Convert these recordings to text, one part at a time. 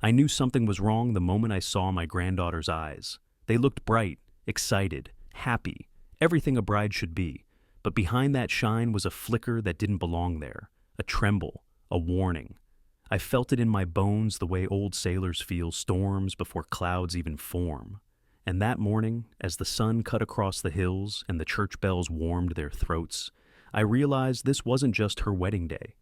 I knew something was wrong the moment I saw my granddaughter's eyes. They looked bright, excited, happy, everything a bride should be. But behind that shine was a flicker that didn't belong there, a tremble, a warning. I felt it in my bones the way old sailors feel storms before clouds even form. And that morning, as the sun cut across the hills and the church bells warmed their throats, I realized this wasn't just her wedding day.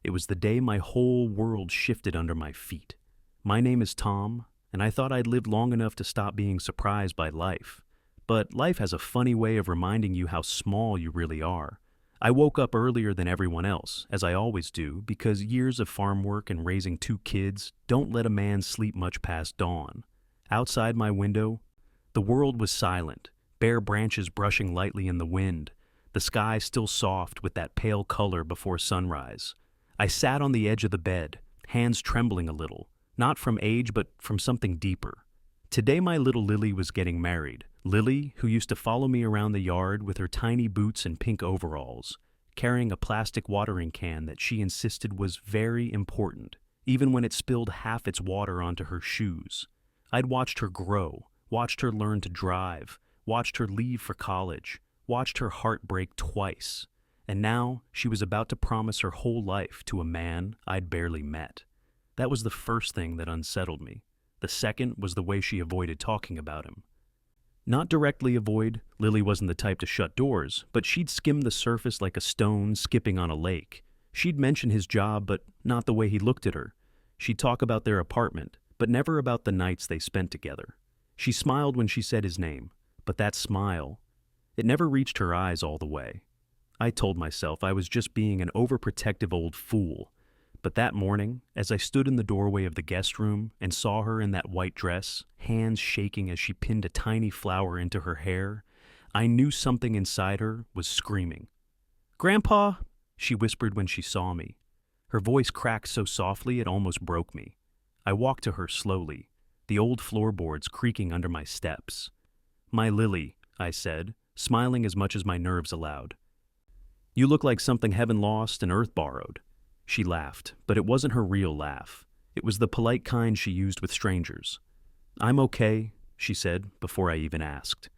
It was the day my whole world shifted under my feet. My name is Tom, and I thought I'd lived long enough to stop being surprised by life. But life has a funny way of reminding you how small you really are. I woke up earlier than everyone else, as I always do, because years of farm work and raising 2 kids don't let a man sleep much past dawn. Outside my window, the world was silent, bare branches brushing lightly in the wind, the sky still soft with that pale color before sunrise. I sat on the edge of the bed, hands trembling a little, not from age but from something deeper. Today my little Lily was getting married. Lily, who used to follow me around the yard with her tiny boots and pink overalls, carrying a plastic watering can that she insisted was very important, even when it spilled half its water onto her shoes. I'd watched her grow, watched her learn to drive, watched her leave for college, watched her heart break twice, and now she was about to promise her whole life to a man I'd barely met. That was the first thing that unsettled me. The second was the way she avoided talking about him. Not directly avoid, Lily wasn't the type to shut doors, but she'd skim the surface like a stone skipping on a lake. She'd mention his job, but not the way he looked at her. She'd talk about their apartment, but never about the nights they spent together. She smiled when she said his name, but that smile, it never reached her eyes all the way. I told myself I was just being an overprotective old fool. But that morning, as I stood in the doorway of the guest room and saw her in that white dress, hands shaking as she pinned a tiny flower into her hair, I knew something inside her was screaming. "Grandpa," she whispered when she saw me. Her voice cracked so softly it almost broke me. I walked to her slowly, the old floorboards creaking under my steps. "My Lily," I said, smiling as much as my nerves allowed. "You look like something heaven lost and earth borrowed." She laughed, but it wasn't her real laugh. It was the polite kind she used with strangers. "I'm okay," she said, before I even asked.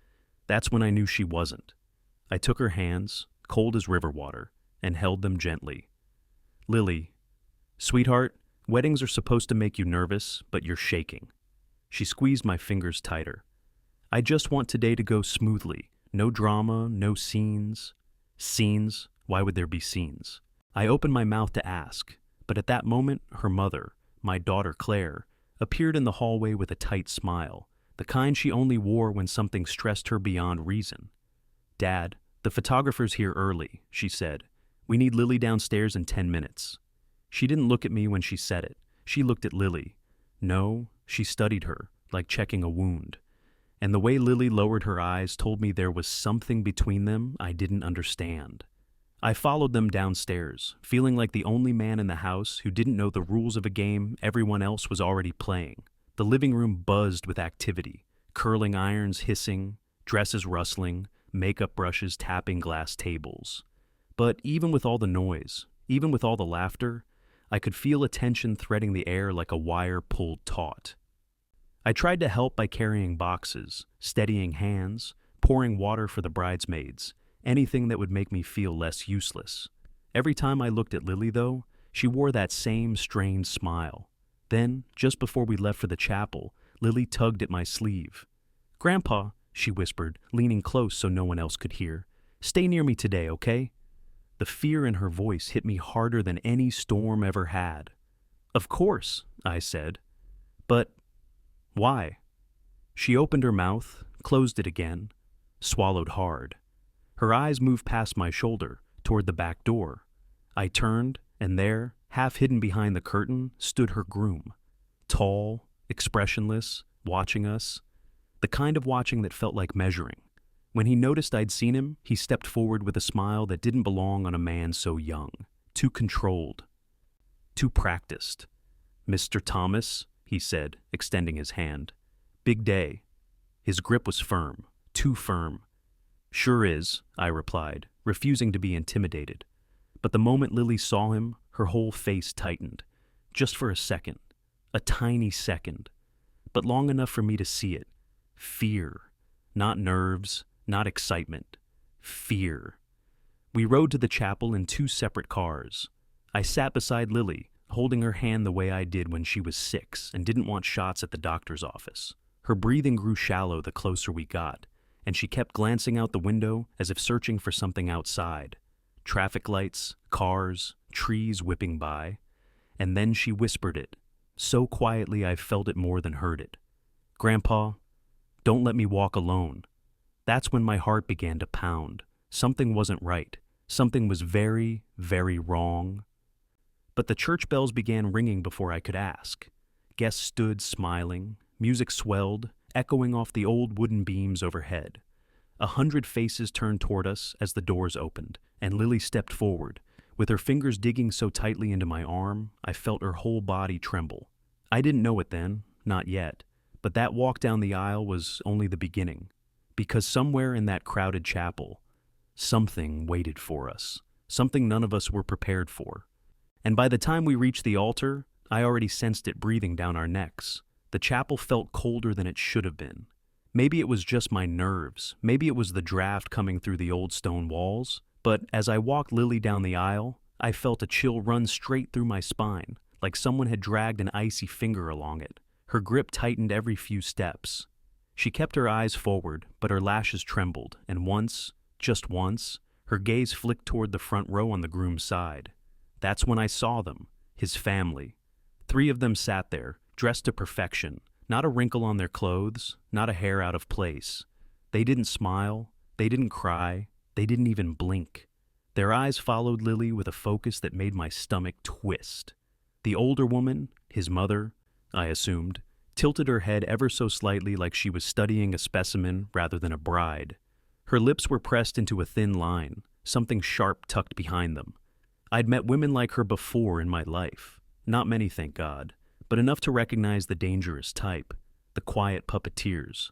That's when I knew she wasn't. I took her hands, cold as river water, and held them gently. "Lily, sweetheart, weddings are supposed to make you nervous, but you're shaking." She squeezed my fingers tighter. "I just want today to go smoothly. No drama, no scenes." Scenes? Why would there be scenes? I opened my mouth to ask, but at that moment, her mother, my daughter Claire, appeared in the hallway with a tight smile, the kind she only wore when something stressed her beyond reason. "Dad, the photographer's here early," she said. "We need Lily downstairs in 10 minutes." She didn't look at me when she said it. She looked at Lily. No, she studied her, like checking a wound. And the way Lily lowered her eyes told me there was something between them I didn't understand. I followed them downstairs, feeling like the only man in the house who didn't know the rules of a game everyone else was already playing. The living room buzzed with activity, curling irons hissing, dresses rustling, makeup brushes tapping glass tables. But even with all the noise, even with all the laughter, I could feel a tension threading the air like a wire pulled taut. I tried to help by carrying boxes, steadying hands, pouring water for the bridesmaids, anything that would make me feel less useless. Every time I looked at Lily, though, she wore that same strained smile. Then, just before we left for the chapel, Lily tugged at my sleeve. "Grandpa," she whispered, leaning close so no one else could hear, "stay near me today, okay?" The fear in her voice hit me harder than any storm ever had. "Of course," I said. "But why?" She opened her mouth, closed it again, swallowed hard. Her eyes moved past my shoulder, toward the back door. I turned, and there, half hidden behind the curtain, stood her groom. Tall, expressionless, watching us. The kind of watching that felt like measuring. When he noticed I'd seen him, he stepped forward with a smile that didn't belong on a man so young. Too controlled. Too practiced. "Mr. Thomas," he said, extending his hand. "Big day." His grip was firm, too firm. "Sure is," I replied, refusing to be intimidated. But the moment Lily saw him, her whole face tightened. Just for a second. A tiny second, but long enough for me to see it. Fear. Not nerves, not excitement. Fear. We rode to the chapel in 2 separate cars. I sat beside Lily, holding her hand the way I did when she was 6 and didn't want shots at the doctor's office. Her breathing grew shallow the closer we got, and she kept glancing out the window as if searching for something outside. Traffic lights, cars, trees whipping by. And then she whispered it, so quietly I felt it more than heard it. "Grandpa, don't let me walk alone." That's when my heart began to pound. Something wasn't right. Something was very, very wrong. But the church bells began ringing before I could ask. Guests stood smiling. Music swelled, echoing off the old wooden beams overhead. 100 faces turned toward us as the doors opened, and Lily stepped forward. With her fingers digging so tightly into my arm, I felt her whole body tremble. I didn't know it then, not yet, but that walk down the aisle was only the beginning. Because somewhere in that crowded chapel, something waited for us, something none of us were prepared for. And by the time we reached the altar, I already sensed it breathing down our necks. The chapel felt colder than it should have been. Maybe it was just my nerves, maybe it was the draft coming through the old stone walls, but as I walked Lily down the aisle, I felt a chill run straight through my spine, like someone had dragged an icy finger along it. Her grip tightened every few steps. She kept her eyes forward, but her lashes trembled, and once, just once, her gaze flicked toward the front row on the groom's side. That's when I saw them, his family. 3 of them sat there, dressed to perfection, not a wrinkle on their clothes, not a hair out of place. They didn't smile, they didn't cry, they didn't even blink. Their eyes followed Lily with a focus that made my stomach twist. The older woman, his mother, I assumed, tilted her head ever so slightly like she was studying a specimen rather than a bride. Her lips were pressed into a thin line, something sharp tucked behind them. I'd met women like her before in my life. Not many, thank God, but enough to recognize the dangerous type, the quiet puppeteers.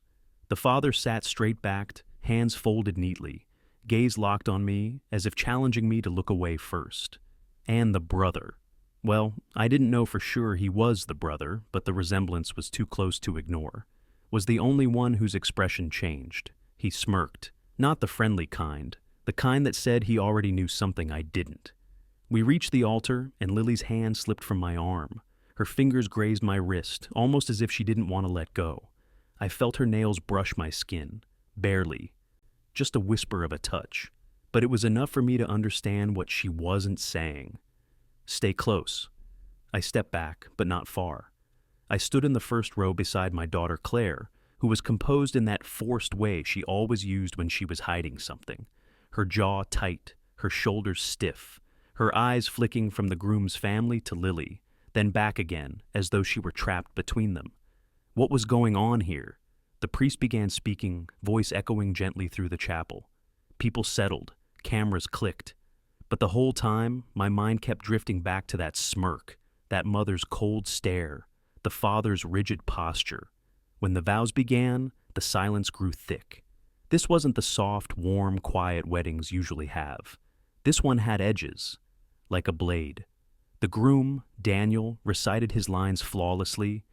The father sat straight-backed, hands folded neatly, gaze locked on me as if challenging me to look away first. And the brother. Well, I didn't know for sure he was the brother, but the resemblance was too close to ignore. Was the only one whose expression changed. He smirked, not the friendly kind, the kind that said he already knew something I didn't. We reached the altar, and Lily's hand slipped from my arm. Her fingers grazed my wrist, almost as if she didn't want to let go. I felt her nails brush my skin, barely. Just a whisper of a touch, but it was enough for me to understand what she wasn't saying. "Stay close." I stepped back, but not far. I stood in the first row beside my daughter Claire, who was composed in that forced way she always used when she was hiding something. Her jaw tight, her shoulders stiff, her eyes flicking from the groom's family to Lily, then back again, as though she were trapped between them. What was going on here? The priest began speaking, voice echoing gently through the chapel. People settled, cameras clicked. But the whole time, my mind kept drifting back to that smirk, that mother's cold stare, the father's rigid posture. When the vows began, the silence grew thick. This wasn't the soft, warm, quiet weddings usually have. This one had edges, like a blade. The groom, Daniel, recited his lines flawlessly,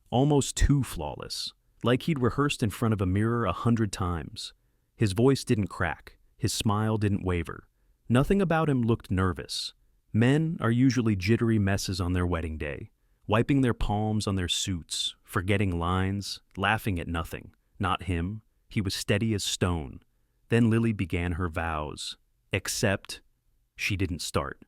almost too flawless, like he'd rehearsed in front of a mirror 100 times. His voice didn't crack, his smile didn't waver. Nothing about him looked nervous. Men are usually jittery messes on their wedding day, wiping their palms on their suits, forgetting lines, laughing at nothing. Not him. He was steady as stone. Then Lily began her vows. Except she didn't start.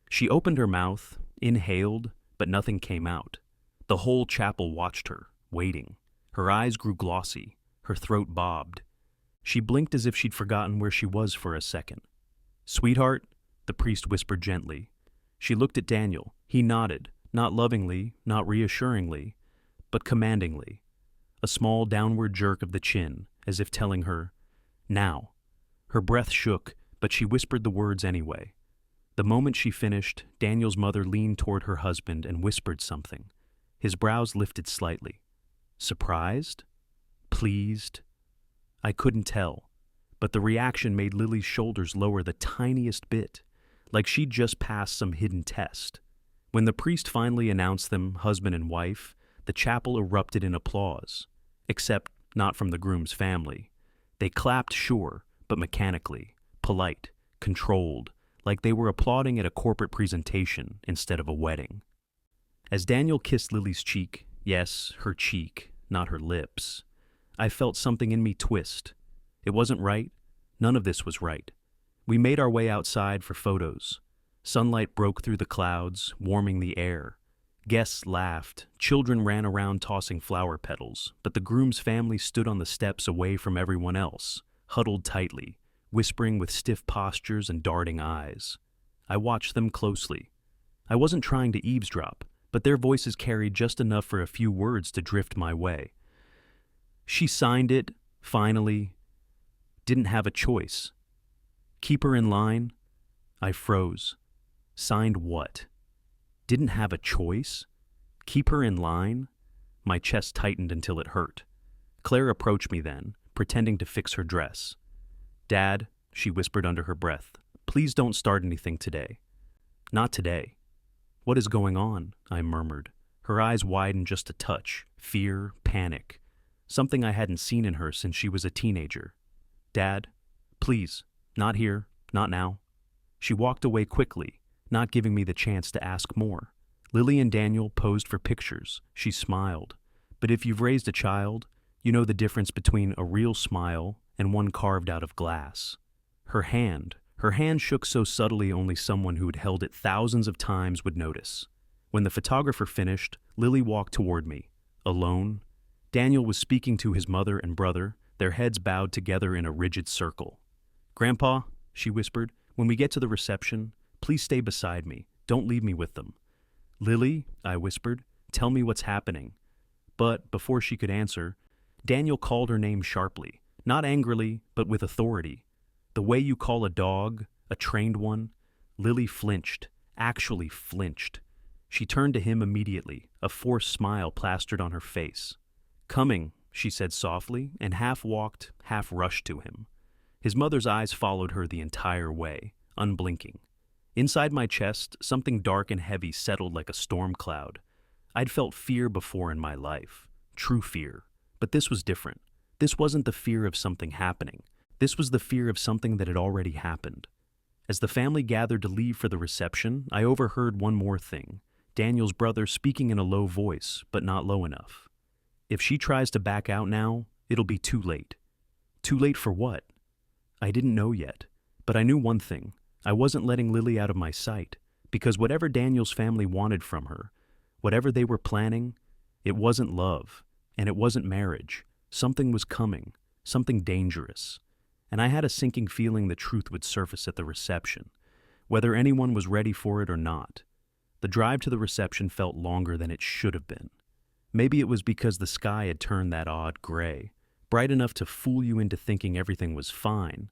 She opened her mouth, inhaled, but nothing came out. The whole chapel watched her, waiting. Her eyes grew glossy. Her throat bobbed. She blinked as if she'd forgotten where she was for a second. "Sweetheart," the priest whispered gently. She looked at Daniel. He nodded, not lovingly, not reassuringly, but commandingly. A small downward jerk of the chin, as if telling her, "Now." Her breath shook, but she whispered the words anyway. The moment she finished, Daniel's mother leaned toward her husband and whispered something. His brows lifted slightly. Surprised? Pleased? I couldn't tell, but the reaction made Lily's shoulders lower the tiniest bit, like she'd just passed some hidden test. When the priest finally announced them husband and wife, the chapel erupted in applause, except not from the groom's family. They clapped, sure, but mechanically, polite, controlled, like they were applauding at a corporate presentation instead of a wedding. As Daniel kissed Lily's cheek, yes, her cheek, not her lips, I felt something in me twist. It wasn't right. None of this was right. We made our way outside for photos. Sunlight broke through the clouds, warming the air. Guests laughed, children ran around tossing flower petals, but the groom's family stood on the steps away from everyone else, huddled tightly, whispering with stiff postures and darting eyes. I watched them closely. I wasn't trying to eavesdrop, but their voices carried just enough for a few words to drift my way. She signed it, finally. Didn't have a choice. Keep her in line? I froze. Signed what? Didn't have a choice? Keep her in line? My chest tightened until it hurt. Claire approached me then, pretending to fix her dress. Dad, she whispered under her breath, please don't start anything today. Not today. What is going on? I murmured. Her eyes widened just a touch, fear, panic, something I hadn't seen in her since she was a teenager. Dad, please, not here, not now. She walked away quickly, not giving me the chance to ask more. Lily and Daniel posed for pictures. She smiled. But if you've raised a child, you know the difference between a real smile and one carved out of glass. Her hand shook so subtly only someone who had held it thousands of times would notice. When the photographer finished, Lily walked toward me, alone. Daniel was speaking to his mother and brother, their heads bowed together in a rigid circle. Grandpa, she whispered, when we get to the reception, please stay beside me. Don't leave me with them. Lily, I whispered, tell me what's happening. But before she could answer, Daniel called her name sharply, not angrily, but with authority. The way you call a dog, a trained one. Lily flinched, actually flinched. She turned to him immediately, a forced smile plastered on her face. Coming, she said softly, and half walked, half rushed to him. His mother's eyes followed her the entire way, unblinking. Inside my chest, something dark and heavy settled like a storm cloud. I'd felt fear before in my life, true fear, but this was different. This wasn't the fear of something happening. This was the fear of something that had already happened. As the family gathered to leave for the reception, I overheard one more thing, Daniel's brother speaking in a low voice, but not low enough. If she tries to back out now, it'll be too late. Too late for what? I didn't know yet, but I knew one thing. I wasn't letting Lily out of my sight, because whatever Daniel's family wanted from her, whatever they were planning, it wasn't love, and it wasn't marriage. Something was coming, something dangerous. And I had a sinking feeling the truth would surface at the reception, whether anyone was ready for it or not. The drive to the reception felt longer than it should have been. Maybe it was because the sky had turned that odd gray, bright enough to fool you into thinking everything was fine,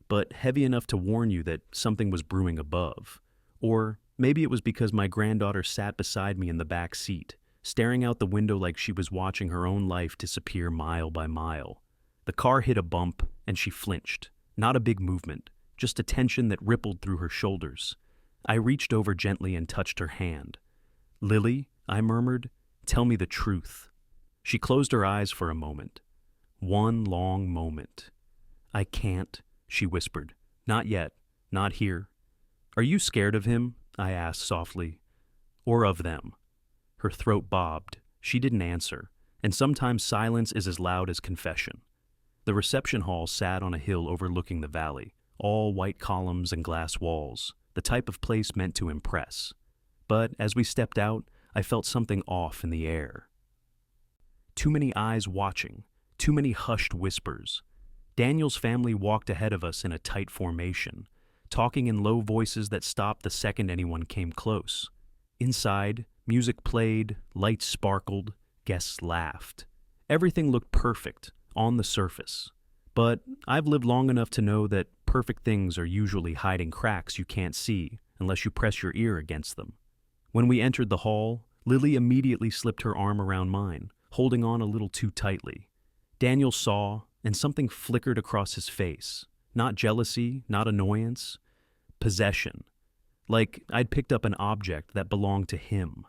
but heavy enough to warn you that something was brewing above. Or maybe it was because my granddaughter sat beside me in the back seat, staring out the window like she was watching her own life disappear mile by mile. The car hit a bump, and she flinched. Not a big movement, just a tension that rippled through her shoulders. I reached over gently and touched her hand. Lily, I murmured, tell me the truth. She closed her eyes for a moment. One long moment. I can't, she whispered. Not yet. Not here. Are you scared of him? I asked softly. Or of them? Her throat bobbed. She didn't answer, and sometimes silence is as loud as confession. The reception hall sat on a hill overlooking the valley, all white columns and glass walls, the type of place meant to impress. But as we stepped out, I felt something off in the air. Too many eyes watching, too many hushed whispers. Daniel's family walked ahead of us in a tight formation, talking in low voices that stopped the second anyone came close. Inside, music played, lights sparkled, guests laughed. Everything looked perfect, on the surface. But I've lived long enough to know that perfect things are usually hiding cracks you can't see unless you press your ear against them. When we entered the hall, Lily immediately slipped her arm around mine, holding on a little too tightly. Daniel saw, and something flickered across his face. Not jealousy, not annoyance. Possession. like I'd picked up an object that belonged to him.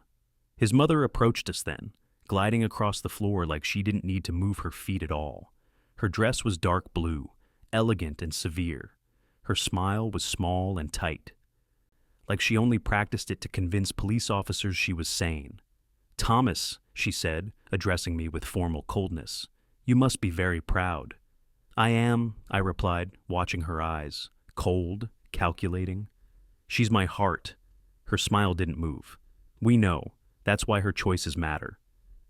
His mother approached us then, gliding across the floor like she didn't need to move her feet at all. Her dress was dark blue, elegant and severe. Her smile was small and tight, like she only practiced it to convince police officers she was sane. "Thomas," she said, addressing me with formal coldness, "you must be very proud." "I am," I replied, watching her eyes, cold, calculating. "She's my heart." Her smile didn't move. "We know. That's why her choices matter."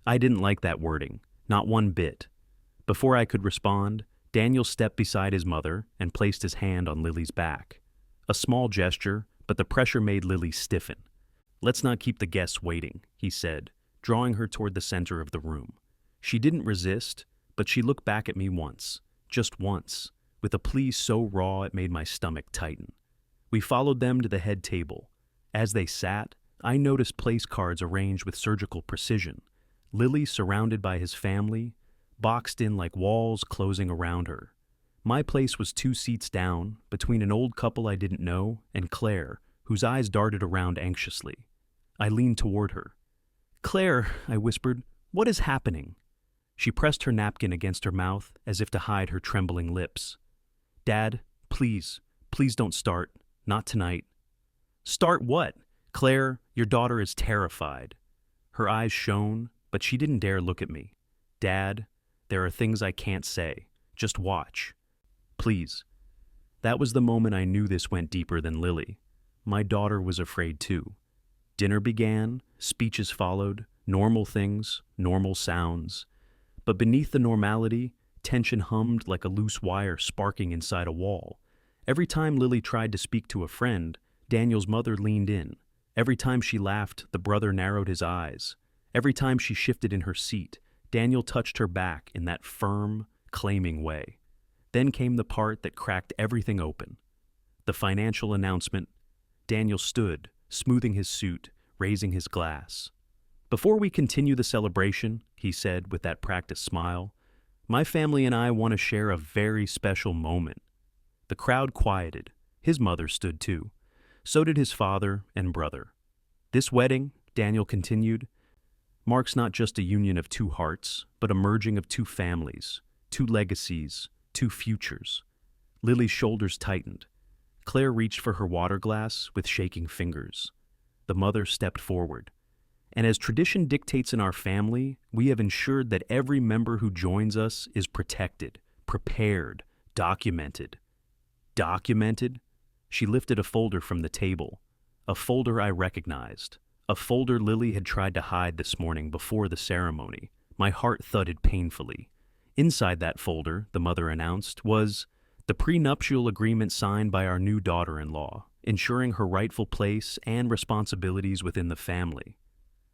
I didn't like that wording, not one bit. Before I could respond, Daniel stepped beside his mother and placed his hand on Lily's back. A small gesture, but the pressure made Lily stiffen. "Let's not keep the guests waiting," he said, drawing her toward the center of the room. She didn't resist, but she looked back at me once, just once, with a please so raw it made my stomach tighten. We followed them to the head table. As they sat, I noticed place cards arranged with surgical precision. Lily surrounded by his family, boxed in like walls closing around her. My place was 2 seats down, between an old couple I didn't know and Claire, whose eyes darted around anxiously. I leaned toward her. "Claire," I whispered, "what is happening?" She pressed her napkin against her mouth as if to hide her trembling lips. "Dad, please, please don't start. Not tonight." "Start what? Claire, your daughter is terrified." Her eyes shone, but she didn't dare look at me. "Dad, there are things I can't say. Just watch. Please." That was the moment I knew this went deeper than Lily. My daughter was afraid too. Dinner began, speeches followed, normal things, normal sounds. But beneath the normality, tension hummed like a loose wire sparking inside a wall. Every time Lily tried to speak to a friend, Daniel's mother leaned in. Every time she laughed, the brother narrowed his eyes. Every time she shifted in her seat, Daniel touched her back in that firm, claiming way. Then came the part that cracked everything open. The financial announcement. Daniel stood, smoothing his suit, raising his glass. "Before we continue the celebration," he said with that practiced smile, "my family and I want to share a very special moment." The crowd quieted. His mother stood too. So did his father and brother. "This wedding," Daniel continued, "marks not just a union of 2 hearts, but a merging of 2 families, 2 legacies, 2 futures." Lily's shoulders tightened. Claire reached for her water glass with shaking fingers. The mother stepped forward. "And as tradition dictates in our family, we have ensured that every member who joins us is protected, prepared, documented." "Documented?" She lifted a folder from the table. A folder I recognized. A folder Lily had tried to hide this morning before the ceremony. My heart thudded painfully. Inside that folder, the mother announced, was the prenuptial agreement signed by our new daughter-in-law, ensuring her rightful place and responsibilities within the family.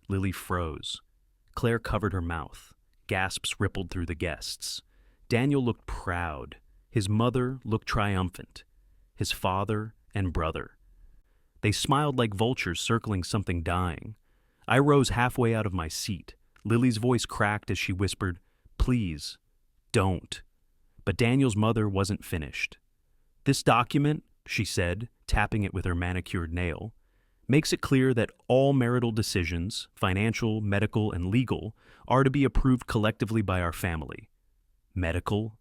Lily froze. Claire covered her mouth. Gasps rippled through the guests. Daniel looked proud. His mother looked triumphant. His father and brother. They smiled like vultures circling something dying. I rose halfway out of my seat. Lily's voice cracked as she whispered, "Please, don't." But Daniel's mother wasn't finished. "This document," she said, tapping it with her manicured nail, "makes it clear that all marital decisions, financial, medical, and legal, are to be approved collectively by our family." Medical?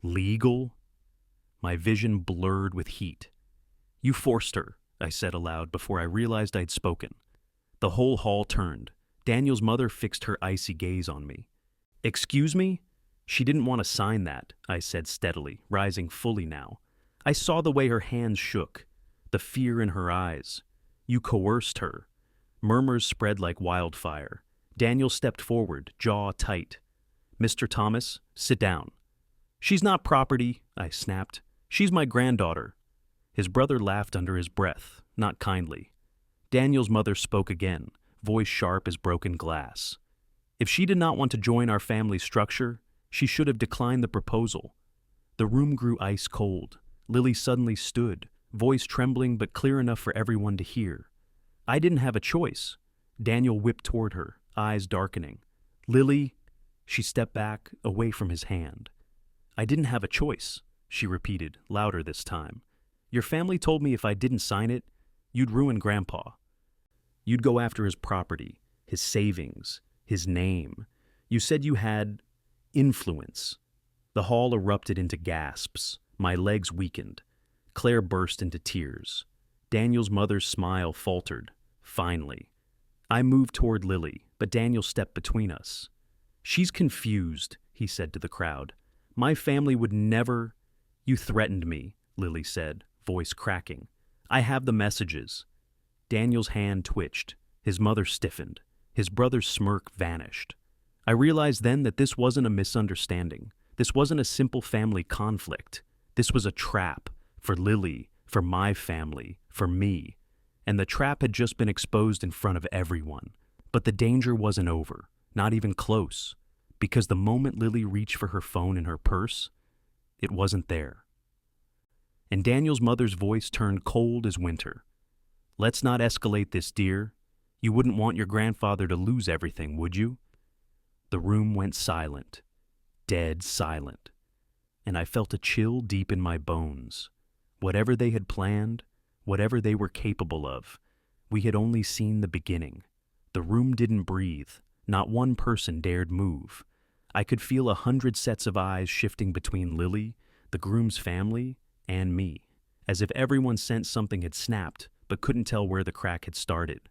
Legal? My vision blurred with heat. "You forced her," I said aloud before I realized I'd spoken. The whole hall turned. Daniel's mother fixed her icy gaze on me. "Excuse me?" "She didn't want to sign that," I said steadily, rising fully now. I saw the way her hands shook, the fear in her eyes. "You coerced her." Murmurs spread like wildfire. Daniel stepped forward, jaw tight. "Mr. Thomas, sit down." "She's not property," I snapped. "She's my granddaughter." His brother laughed under his breath, not kindly. Daniel's mother spoke again, voice sharp as broken glass. "If she did not want to join our family structure, she should have declined the proposal." The room grew ice cold. Lily suddenly stood, voice trembling but clear enough for everyone to hear. "I didn't have a choice." Daniel whipped toward her, eyes darkening. "Lily," she stepped back, away from his hand. "I didn't have a choice," she repeated, louder this time. "Your family told me if I didn't sign it, You'd ruin Grandpa. You'd go after his property, his savings, his name. You said you had influence. The hall erupted into gasps. My legs weakened. Claire burst into tears. Daniel's mother's smile faltered. Finally. I moved toward Lily, but Daniel stepped between us. She's confused, he said to the crowd. My family would never... You threatened me, Lily said, voice cracking. I have the messages. Daniel's hand twitched. His mother stiffened. His brother's smirk vanished. I realized then that this wasn't a misunderstanding. This wasn't a simple family conflict. This was a trap for Lily, for my family, for me. And the trap had just been exposed in front of everyone. But the danger wasn't over, not even close, because the moment Lily reached for her phone in her purse, it wasn't there. And Daniel's mother's voice turned cold as winter. Let's not escalate this, dear. You wouldn't want your grandfather to lose everything, would you? The room went silent, dead silent, and I felt a chill deep in my bones. Whatever they had planned, whatever they were capable of, we had only seen the beginning. The room didn't breathe. Not one person dared move. I could feel 100 sets of eyes shifting between Lily, the groom's family, and me, as if everyone sensed something had snapped but couldn't tell where the crack had started.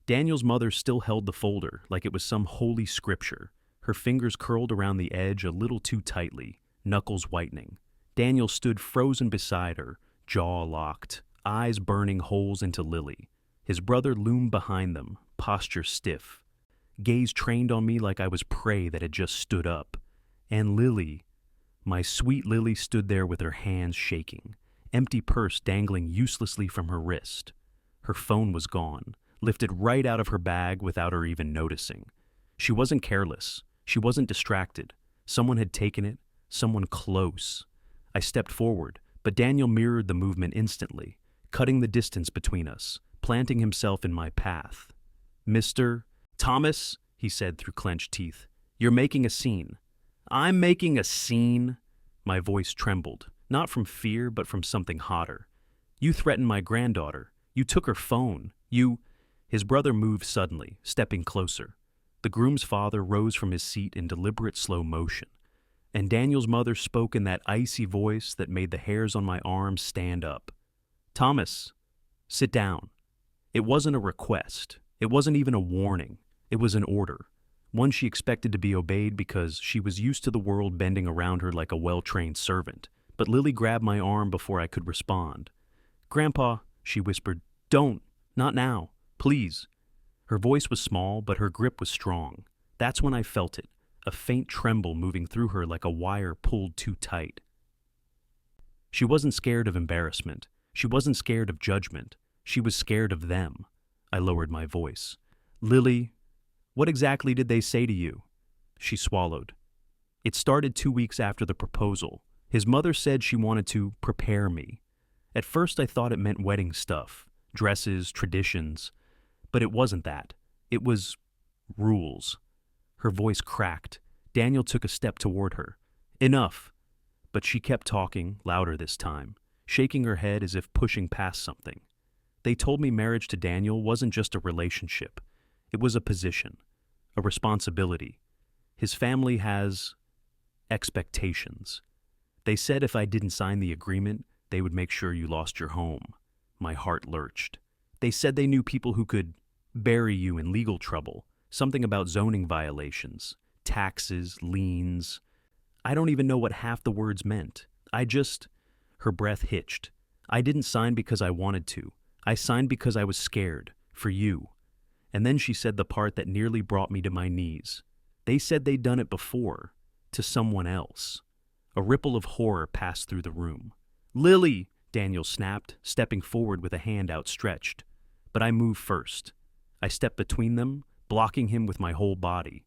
Daniel's mother still held the folder like it was some holy scripture, her fingers curled around the edge a little too tightly, knuckles whitening. Daniel stood frozen beside her, jaw locked, eyes burning holes into Lily. His brother loomed behind them, posture stiff. Gaze trained on me like I was prey that had just stood up. And Lily, my sweet Lily, stood there with her hands shaking, empty purse dangling uselessly from her wrist. Her phone was gone, lifted right out of her bag without her even noticing. She wasn't careless. She wasn't distracted. Someone had taken it, someone close. I stepped forward, but Daniel mirrored the movement instantly, cutting the distance between us, planting himself in my path. Mr. Thomas, he said through clenched teeth, you're making a scene. I'm making a scene? My voice trembled, not from fear, but from something hotter. You threatened my granddaughter. You took her phone. His brother moved suddenly, stepping closer. The groom's father rose from his seat in deliberate slow motion, and Daniel's mother spoke in that icy voice that made the hairs on my arms stand up. Thomas, sit down. It wasn't a request. It wasn't even a warning. It was an order, one she expected to be obeyed because she was used to the world bending around her like a well-trained servant. But Lily grabbed my arm before I could respond. Grandpa, she whispered, don't, not now, please. Her voice was small, but her grip was strong. That's when I felt it, a faint tremble moving through her like a wire pulled too tight. She wasn't scared of embarrassment. She wasn't scared of judgment. She was scared of them. I lowered my voice. Lily, what exactly did they say to you? She swallowed. It started 2 weeks after the proposal. His mother said she wanted to prepare me. At first I thought it meant wedding stuff, dresses, traditions. But it wasn't that. It was rules. Her voice cracked. Daniel took a step toward her. Enough. But she kept talking, louder this time, shaking her head as if pushing past something. They told me marriage to Daniel wasn't just a relationship. It was a position, a responsibility. His family has expectations. They said if I didn't sign the agreement, they would make sure you lost your home. My heart lurched. They said they knew people who could bury you in legal trouble, something about zoning violations, taxes, liens. I don't even know what half the words meant. Her breath hitched. I didn't sign because I wanted to. I signed because I was scared, for you. And then she said the part that nearly brought me to my knees. They said they'd done it before, to someone else. A ripple of horror passed through the room. Lily, Daniel snapped, stepping forward with a hand outstretched. But I moved first. I stepped between them, blocking him with my whole body.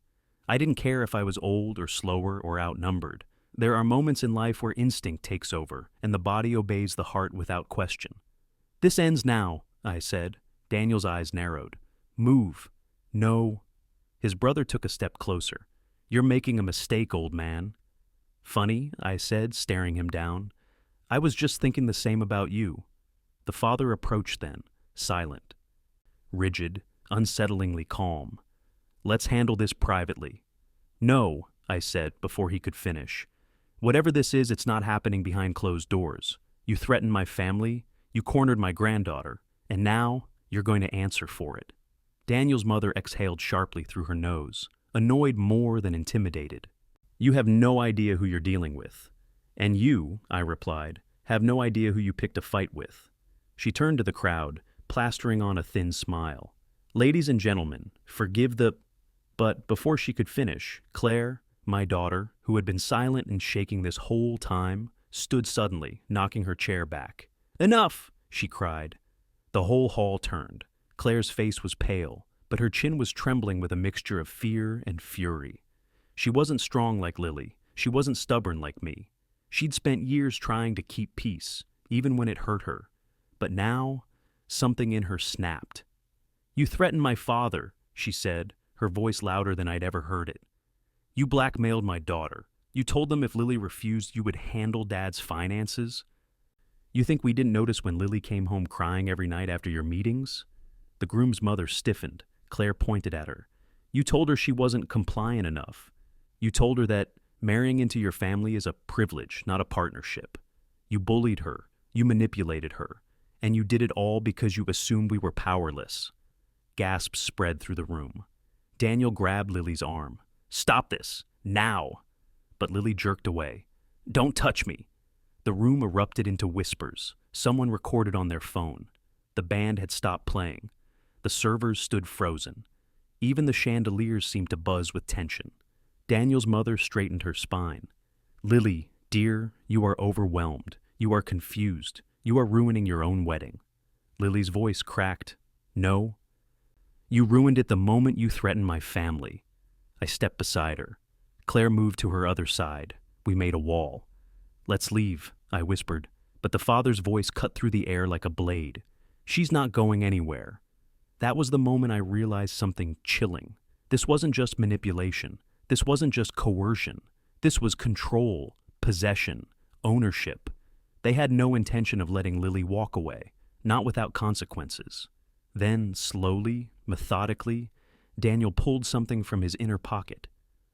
I didn't care if I was old or slower or outnumbered. There are moments in life where instinct takes over, and the body obeys the heart without question. This ends now, I said. Daniel's eyes narrowed. Move. No. His brother took a step closer. You're making a mistake, old man. Funny, I said, staring him down. I was just thinking the same about you. The father approached then, silent, rigid, unsettlingly calm. "Let's handle this privately." "No," I said before he could finish. "Whatever this is, it's not happening behind closed doors. You threatened my family, you cornered my granddaughter, and now you're going to answer for it." Daniel's mother exhaled sharply through her nose, annoyed more than intimidated. "You have no idea who you're dealing with." "And you," I replied, "have no idea who you picked a fight with." She turned to the crowd, plastering on a thin smile. "Ladies and gentlemen, forgive the—" But before she could finish, Claire, my daughter, who had been silent and shaking this whole time, stood suddenly, knocking her chair back. "Enough!" she cried. The whole hall turned. Claire's face was pale, but her chin was trembling with a mixture of fear and fury. She wasn't strong like Lily. She wasn't stubborn like me. She'd spent years trying to keep peace, even when it hurt her. But now, something in her snapped. "You threatened my father," she said, her voice louder than I'd ever heard it. "You blackmailed my daughter. You told them if Lily refused, you would handle Dad's finances. You think we didn't notice when Lily came home crying every night after your meetings?" The groom's mother stiffened. Claire pointed at her. "You told her she wasn't compliant enough. You told her that marrying into your family is a privilege, not a partnership. You bullied her. You manipulated her. And you did it all because you assumed we were powerless." Gasps spread through the room. Daniel grabbed Lily's arm. "Stop this, now!" But Lily jerked away. "Don't touch me!" The room erupted into whispers. Someone recorded on their phone. The band had stopped playing. The servers stood frozen. Even the chandeliers seemed to buzz with tension. Daniel's mother straightened her spine. "Lily, dear, you are overwhelmed. You are confused. You are ruining your own wedding." Lily's voice cracked. "No. You ruined it the moment you threatened my family." I stepped beside her. Claire moved to her other side. We made a wall. "Let's leave," I whispered, but the father's voice cut through the air like a blade. "She's not going anywhere." That was the moment I realized something chilling. This wasn't just manipulation. This wasn't just coercion. This was control, possession, ownership. They had no intention of letting Lily walk away, not without consequences. Then, slowly, methodically, Daniel pulled something from his inner pocket.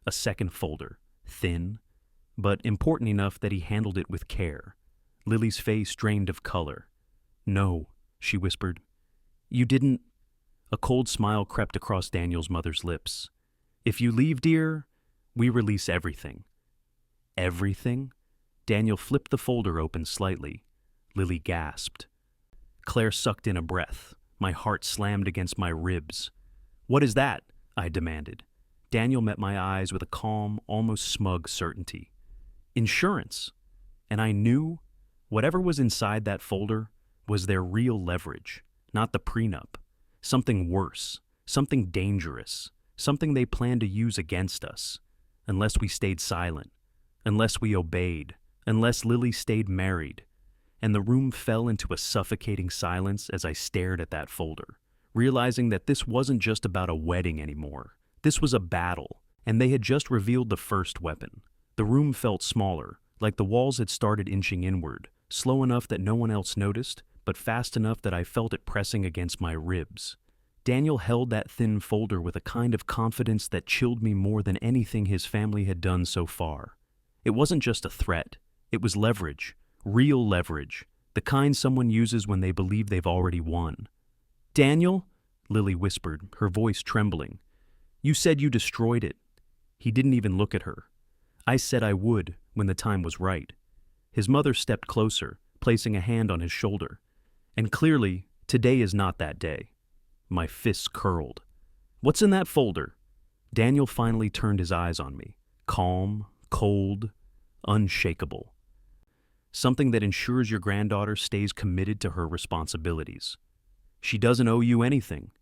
A second folder, thin, but important enough that he handled it with care. Lily's face drained of color. "No," she whispered. "You didn't—" A cold smile crept across Daniel's mother's lips. "If you leave, dear, we release everything." "Everything?" Daniel flipped the folder open slightly. Lily gasped. Claire sucked in a breath. My heart slammed against my ribs. "What is that?" I demanded. Daniel met my eyes with a calm, almost smug certainty. "Insurance." And I knew whatever was inside that folder was their real leverage, not the prenup. Something worse, something dangerous, something they planned to use against us. Unless we stayed silent, unless we obeyed, unless Lily stayed married. And the room fell into a suffocating silence as I stared at that folder, realizing that this wasn't just about a wedding anymore. This was a battle, and they had just revealed the first weapon. The room felt smaller, like the walls had started inching inward, slow enough that no one else noticed, but fast enough that I felt it pressing against my ribs. Daniel held that thin folder with a kind of confidence that chilled me more than anything his family had done so far. It wasn't just a threat. It was leverage, real leverage, the kind someone uses when they believe they've already won. "Daniel," Lily whispered, her voice trembling, "you said you destroyed it." He didn't even look at her. "I said I would when the time was right." His mother stepped closer, placing a hand on his shoulder. "And clearly, today is not that day." My fists curled. "What's in that folder?" Daniel finally turned his eyes on me, calm, cold, unshakable. "Something that ensures your granddaughter stays committed to her responsibilities. She doesn't owe you anything."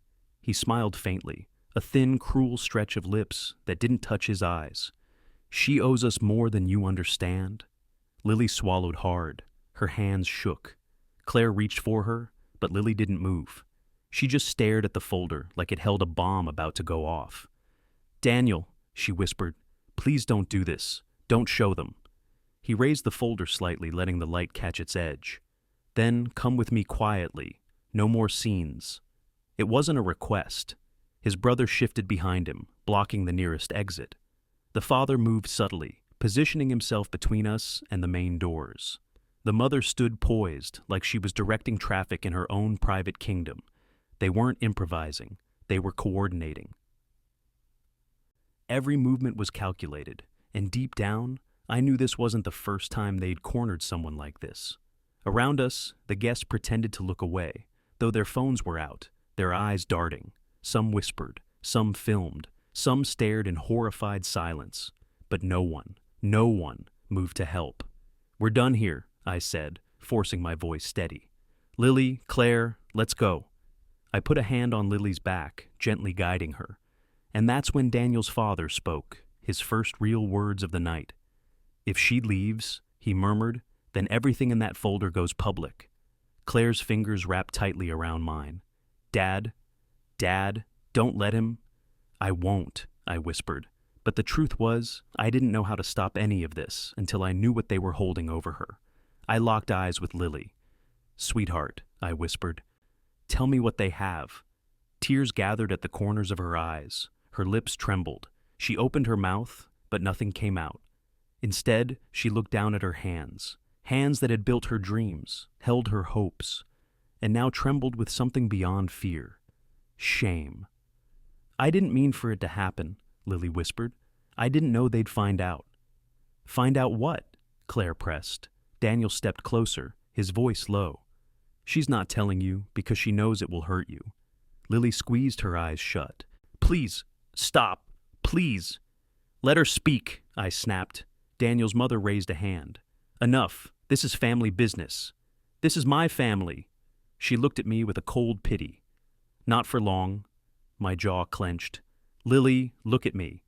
He smiled faintly, a thin, cruel stretch of lips that didn't touch his eyes. "She owes us more than you understand." Lily swallowed hard. Her hands shook. Claire reached for her, but Lily didn't move. She just stared at the folder like it held a bomb about to go off. "Daniel," she whispered, "please don't do this. Don't show them." He raised the folder slightly, letting the light catch its edge. "Then come with me quietly. No more scenes. It wasn't a request. His brother shifted behind him, blocking the nearest exit. The father moved subtly, positioning himself between us and the main doors. The mother stood poised, like she was directing traffic in her own private kingdom. They weren't improvising. They were coordinating. Every movement was calculated, and deep down, I knew this wasn't the first time they'd cornered someone like this. Around us, the guests pretended to look away, though their phones were out, their eyes darting. Some whispered, some filmed, some stared in horrified silence. But no one moved to help. "We're done here," I said, forcing my voice steady. "Lily, Claire, let's go." I put a hand on Lily's back, gently guiding her. And that's when Daniel's father spoke, his first real words of the night. "If she leaves," he murmured, "then everything in that folder goes public." Claire's fingers wrapped tightly around mine. Dad, don't let him." "I won't," I whispered. But the truth was, I didn't know how to stop any of this until I knew what they were holding over her. I locked eyes with Lily. "Sweetheart," I whispered, "tell me what they have." Tears gathered at the corners of her eyes. Her lips trembled. She opened her mouth, but nothing came out. Instead, she looked down at her hands that had built her dreams, held her hopes, and now trembled with something beyond fear. Shame. "I didn't mean for it to happen," Lily whispered. "I didn't know they'd find out." "Find out what?" Claire pressed. Daniel stepped closer, his voice low. "She's not telling you because she knows it will hurt you." Lily squeezed her eyes shut. "Please, stop. Please." "Let her speak," I snapped. Daniel's mother raised a hand. "Enough. This is family business. This is my family." She looked at me with a cold pity. "Not for long." My jaw clenched. "Lily, look at me."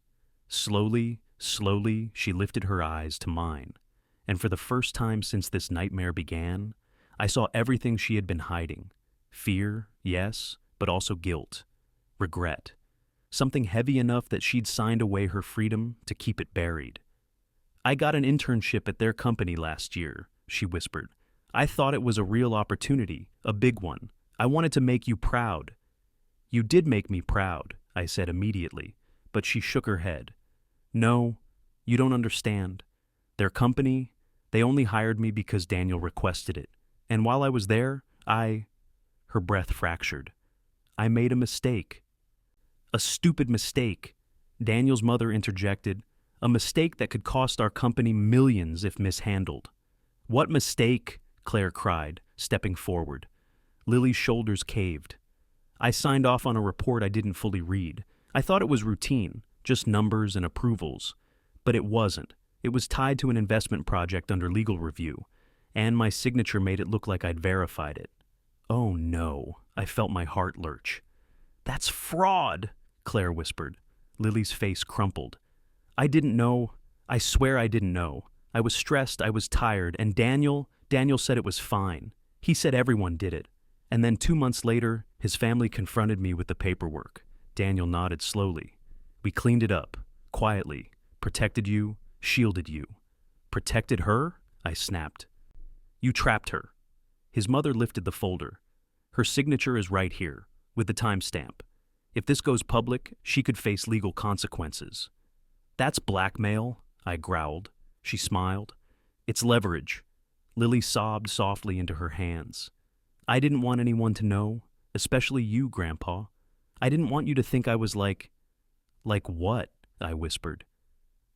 Slowly, she lifted her eyes to mine. And for the first time since this nightmare began, I saw everything she had been hiding. Fear, yes, but also guilt. Regret. Something heavy enough that she'd signed away her freedom to keep it buried. "I got an internship at their company last year," she whispered. "I thought it was a real opportunity, a big one. I wanted to make you proud." "You did make me proud," I said immediately, but she shook her head. "No, you don't understand. Their company, they only hired me because Daniel requested it. And while I was there, Her breath fractured. "I made a mistake." "A stupid mistake," Daniel's mother interjected. "A mistake that could cost our company millions if mishandled." "What mistake?" Claire cried, stepping forward. Lily's shoulders caved. "I signed off on a report I didn't fully read. I thought it was routine, just numbers and approvals. But it wasn't. It was tied to an investment project under legal review, and my signature made it look like I'd verified it." "Oh no," I felt my heart lurch. "That's fraud," Claire whispered. Lily's face crumpled. "I didn't know. I swear I didn't know. I was stressed, I was tired, and Daniel said it was fine. He said everyone did it. And then 2 months later, his family confronted me with the paperwork." Daniel nodded slowly. "We cleaned it up, quietly, protected you, shielded you." "Protected her?" I snapped. "You trapped her." His mother lifted the folder. "Her signature is right here, with the timestamp. If this goes public, she could face legal consequences." "That's blackmail," I growled. She smiled. "It's leverage." Lily sobbed softly into her hands. "I didn't want anyone to know, especially you, Grandpa. I didn't want you to think I was like..." "Like what?" I whispered.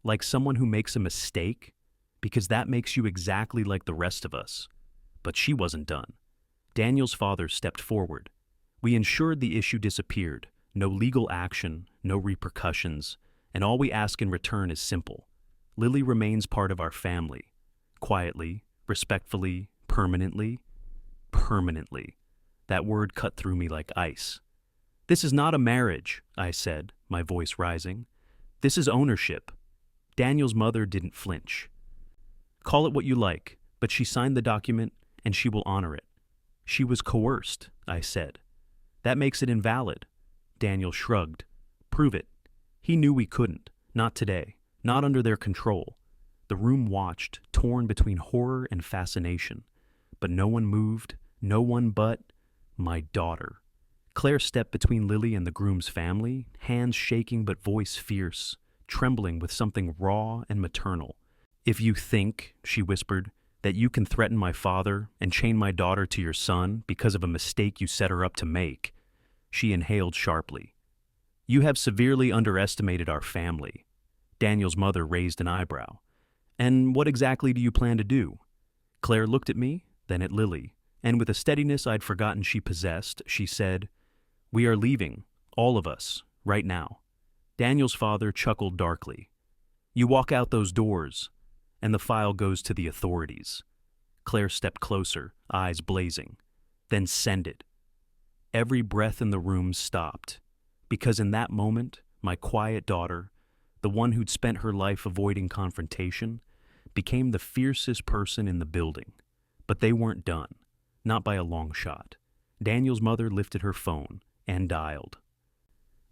"Like someone who makes a mistake? Because that makes you exactly like the rest of us." But she wasn't done. Daniel's father stepped forward. "We ensured the issue disappeared. No legal action, no repercussions, and all we ask in return is simple. Lily remains part of our family. Quietly, respectfully, permanently." Permanently. That word cut through me like ice. "This is not a marriage," I said, my voice rising. "This is ownership." Daniel's mother didn't flinch. "Call it what you like, but she signed the document and she will honor it." "She was coerced," I said. "That makes it invalid." Daniel shrugged. "Prove it." He knew we couldn't. Not today. Not under their control. The room watched, torn between horror and fascination. But no one moved. No one but My daughter. Claire stepped between Lily and the groom's family, hands shaking but voice fierce, trembling with something raw and maternal. "If you think," she whispered, "that you can threaten my father and chain my daughter to your son because of a mistake you set her up to make," she inhaled sharply, "you have severely underestimated our family." Daniel's mother raised an eyebrow. "And what exactly do you plan to do?" Claire looked at me, then at Lily, and with a steadiness I'd forgotten she possessed, she said, "We are leaving, all of us, right now." Daniel's father chuckled darkly. "You walk out those doors, and the file goes to the authorities." Claire stepped closer, eyes blazing. "Then send it." Every breath in the room stopped, because in that moment, my quiet daughter, the one who'd spent her life avoiding confrontation, became the fiercest person in the building. But they weren't done, not by a long shot. Daniel's mother lifted her phone and dialed.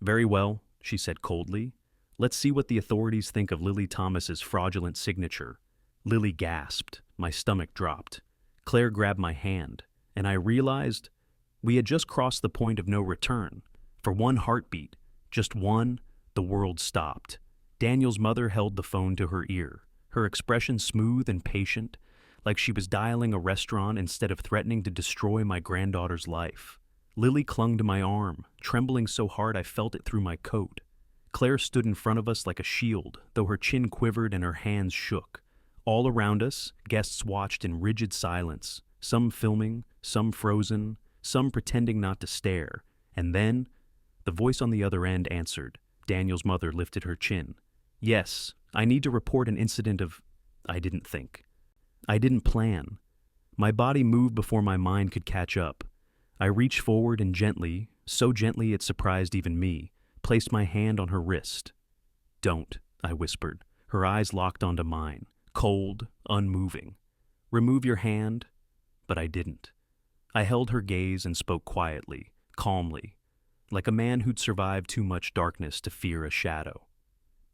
"Very well," she said coldly. "Let's see what the authorities think of Lily Thomas's fraudulent signature." Lily gasped. My stomach dropped. Claire grabbed my hand, and I realized we had just crossed the point of no return. For one heartbeat, just one, the world stopped. Daniel's mother held the phone to her ear, her expression smooth and patient, like she was dialing a restaurant instead of threatening to destroy my granddaughter's life. Lily clung to my arm, trembling so hard I felt it through my coat. Claire stood in front of us like a shield, though her chin quivered and her hands shook. All around us, guests watched in rigid silence, some filming, some frozen, some pretending not to stare. And then, the voice on the other end answered. Daniel's mother lifted her chin. "Yes, I need to report an incident of..." I didn't think. I didn't plan. My body moved before my mind could catch up. I reached forward and gently, so gently it surprised even me, placed my hand on her wrist. "Don't," I whispered, her eyes locked onto mine, cold, unmoving. "Remove your hand." But I didn't. I held her gaze and spoke quietly, calmly, like a man who'd survived too much darkness to fear a shadow.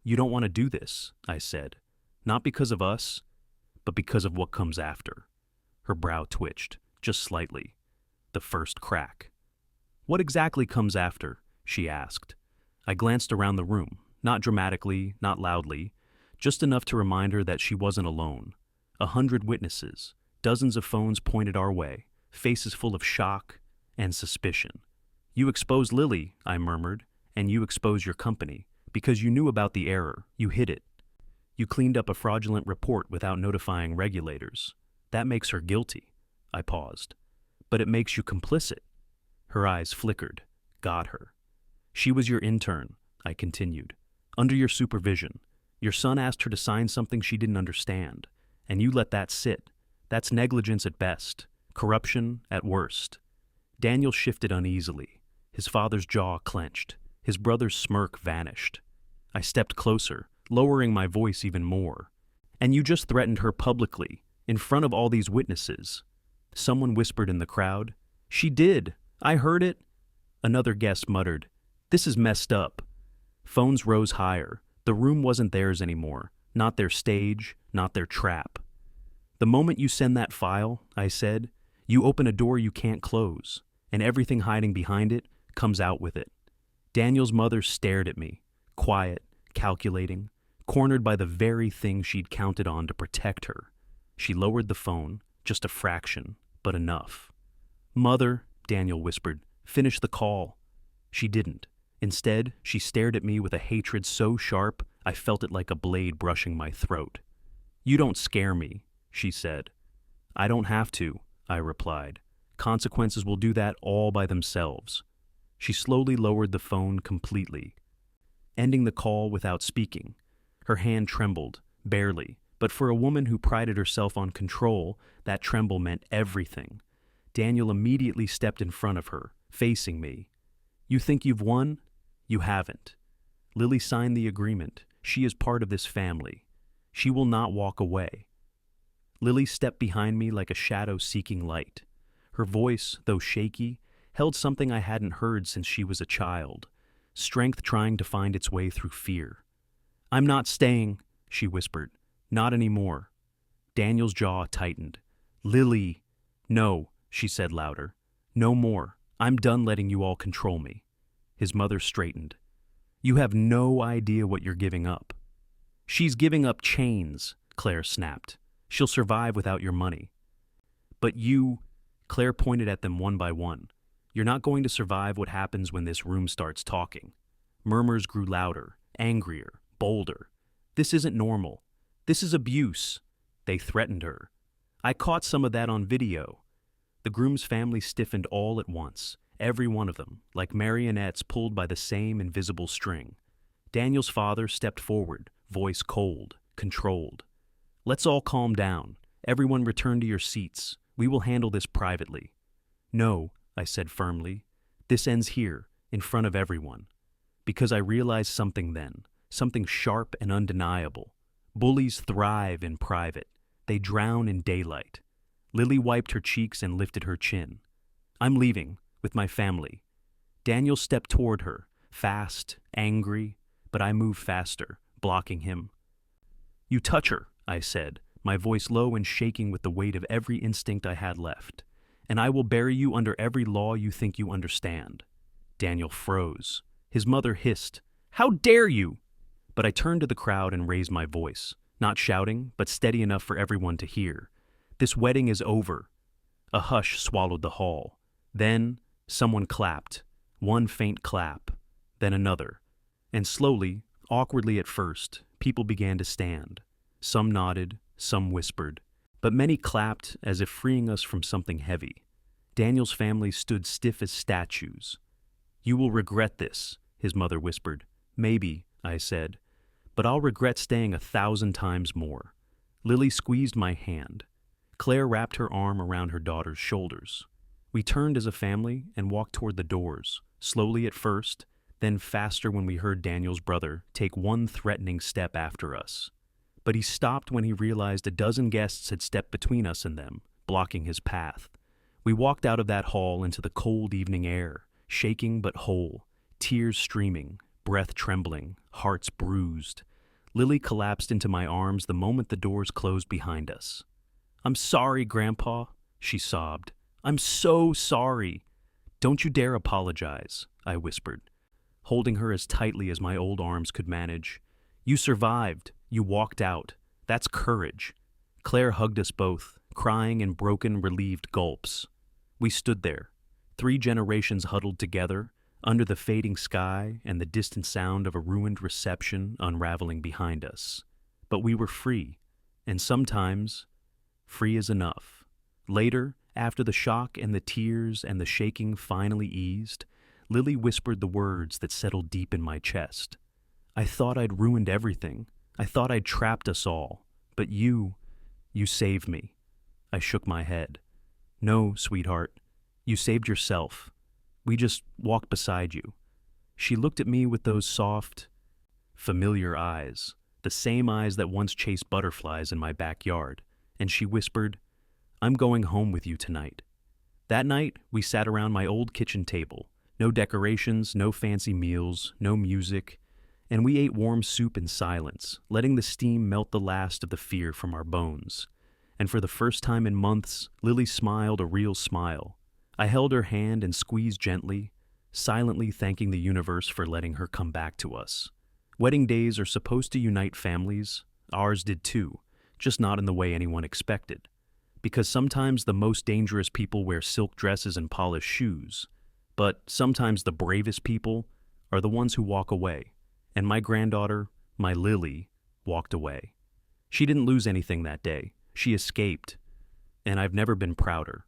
"You don't want to do this," I said, "not because of us, but because of what comes after." Her brow twitched, just slightly. The first crack. "What exactly comes after?" she asked. I glanced around the room, not dramatically, not loudly, just enough to remind her that she wasn't alone. 100 witnesses, dozens of phones pointed our way, faces full of shock and suspicion. "You exposed Lily," I murmured, "and you exposed your company, because you knew about the error, you hid it. You cleaned up a fraudulent report without notifying regulators. That makes her guilty." I paused. "But it makes you complicit." Her eyes flickered. "Got her." "She was your intern," I continued. "Under your supervision. Your son asked her to sign something she didn't understand, and you let that sit. That's negligence at best, corruption at worst." Daniel shifted uneasily. His father's jaw clenched. His brother's smirk vanished. I stepped closer, lowering my voice even more. "And you just threatened her publicly, in front of all these witnesses." Someone whispered in the crowd. "She did. I heard it." Another guest muttered, "This is messed up." Phones rose higher. The room wasn't theirs anymore. Not their stage, not their trap. "The moment you send that file," I said, "you open a door you can't close, and everything hiding behind it comes out with it." Daniel's mother stared at me, quiet, calculating, cornered by the very thing she'd counted on to protect her. She lowered the phone, just a fraction, but enough. "Mother," Daniel whispered, "finish the call." She didn't. Instead, she stared at me with a hatred so sharp I felt it like a blade brushing my throat. "You don't scare me," she said. "I don't have to," I replied. "Consequences will do that all by themselves." She slowly lowered the phone completely, ending the call without speaking. Her hand trembled, barely, but for a woman who prided herself on control, that tremble meant everything. Daniel immediately stepped in front of her, facing me. "You think you've won? You haven't. Lily signed the agreement. She is part of this family. She will not walk away." Lily stepped behind me like a shadow seeking light. Her voice, though shaky, held something I hadn't heard since she was a child, strength trying to find its way through fear. "I'm not staying," she whispered. "Not anymore." Daniel's jaw tightened. "Lily!" "No," she said louder. "No more. I'm done letting you all control me." His mother straightened. "You have no idea what you're giving up." "She's giving up chains," Claire snapped. "She'll survive without your money." "But you," Claire pointed at them one by one, "you're not going to survive what happens when this room starts talking." Murmurs grew louder, angrier, bolder. "This isn't normal. This is abuse." They threatened her. "I caught some of that on video." The groom's family stiffened all at once, every one of them, like marionettes pulled by the same invisible string. Daniel's father stepped forward, voice cold, controlled. "Let's all calm down. Everyone return to your seats. We will handle this privately." "No," I said firmly. "This ends here, in front of everyone." Because I realized something then, something sharp and undeniable. Bullies thrive in private. They drown in daylight. Lily wiped her cheeks and lifted her chin. "I'm leaving, with my family." Daniel stepped toward her, fast, angry, but I moved faster, blocking him. "You touch her," I said, my voice low and shaking with the weight of every instinct I had left, "and I will bury you under every law you think you understand." Daniel froze. His mother hissed, "How dare you!" But I turned to the crowd and raised my voice, not shouting, but steady enough for everyone to hear. "This wedding is over." A hush swallowed the hall. Then someone clapped, one faint clap, then another. And slowly, awkwardly at first, people began to stand. Some nodded, some whispered, but many clapped as if freeing us from something heavy. Daniel's family stood stiff as statues. "You will regret this," his mother whispered. "Maybe," I said, "but I'll regret staying 1,000 times more." Lily squeezed my hand. Claire wrapped her arm around her daughter's shoulders. We turned as a family and walked toward the doors, slowly at first, then faster when we heard Daniel's brother take one threatening step after us. But he stopped when he realized a dozen guests had stepped between us and them, blocking his path. We walked out of that hall into the cold evening air, shaking but whole, tears streaming, breath trembling, hearts bruised. Lily collapsed into my arms the moment the doors closed behind us. "I'm sorry, Grandpa," she sobbed. "I'm so sorry." "Don't you dare apologize," I whispered, holding her as tightly as my old arms could manage. "You survived. You walked out. That's courage." Claire hugged us both, crying in broken, relieved gulps. We stood there, 3 generations huddled together, under the fading sky and the distant sound of a ruined reception unraveling behind us. But we were free, and sometimes free is enough. Later, after the shock and the tears and the shaking finally eased, Lily whispered the words that settled deep in my chest. "I thought I'd ruined everything. I thought I'd trapped us all. But you saved me." I shook my head. "No, sweetheart, you saved yourself. We just walked beside you." She looked at me with those soft, familiar eyes, the same eyes that once chased butterflies in my backyard, and she whispered, "I'm going home with you tonight." That night, we sat around my old kitchen table. No decorations, no fancy meals, no music, and we ate warm soup in silence, letting the steam melt the last of the fear from our bones. And for the first time in months, Lily smiled a real smile. I held her hand and squeezed gently, silently thanking the universe for letting her come back to us. Wedding days are supposed to unite families. Ours did too, just not in the way anyone expected. Because sometimes the most dangerous people wear silk dresses and polished shoes, but sometimes the bravest people are the ones who walk away. And my granddaughter, my Lily, walked away. She didn't lose anything that day. She escaped, and I've never been prouder.